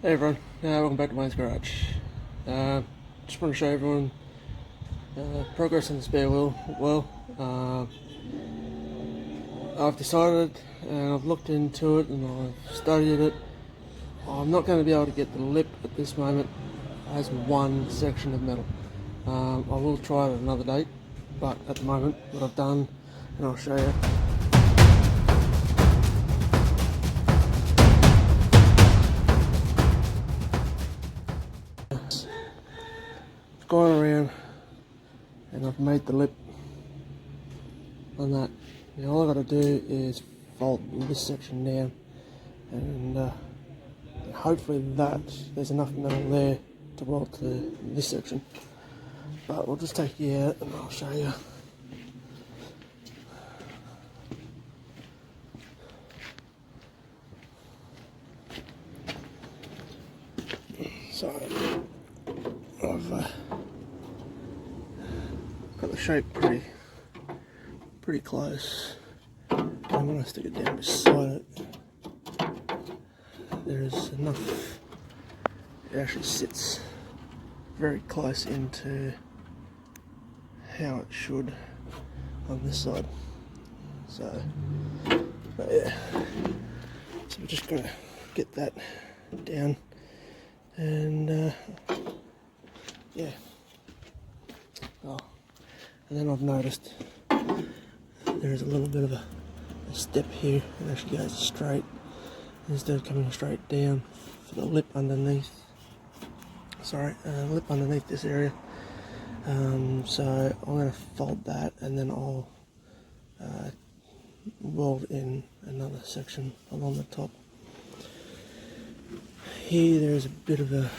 Hey everyone, welcome back to Wayne's Garage. Just want to show everyone progress on the spare wheel. Well, I've decided and I've looked into it and I've studied it. I'm not going to be able to get the lip at this moment as one section of metal. I will try it at another date, but at the moment what I've done, and I'll show you. Gone around and I've made the lip on that. Now all I've got to do is fold this section down and hopefully there's enough metal there to weld to this section. But we'll just take you out and I'll show you. So I've got the shape pretty close, and when I stick it down beside it, there is enough. It actually sits very close into how it should on this side. So, but yeah, so we're just gonna get that down, and yeah. Oh, and then I've noticed there is a little bit of a step here. It actually goes straight instead of coming straight down for the lip underneath. Sorry, lip underneath this area. So I'm going to fold that and then I'll weld in another section along the top. Here there's a bit of a,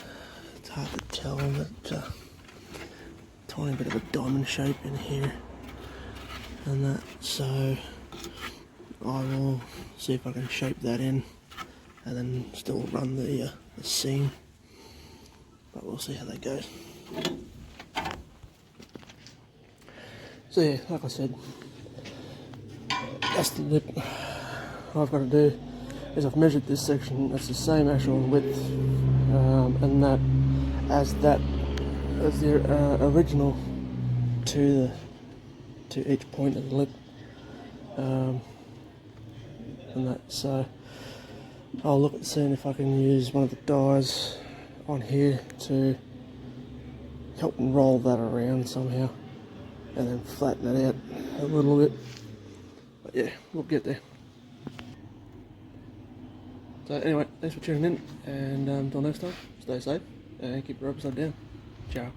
it's hard to tell, but tiny bit of a diamond shape in here and that, so I will see if I can shape that in and then still run the seam, but we'll see how that goes. So yeah, like I said, that's the lip. All I've got to do is I've measured this section, it's the same actual width and that as the original to each point of the lip, and that. So I'll look at seeing if I can use one of the dies on here to help roll that around somehow, and then flatten it out a little bit. But yeah, we'll get there. So anyway, thanks for tuning in, and until next time, stay safe and keep your upside down. Ciao.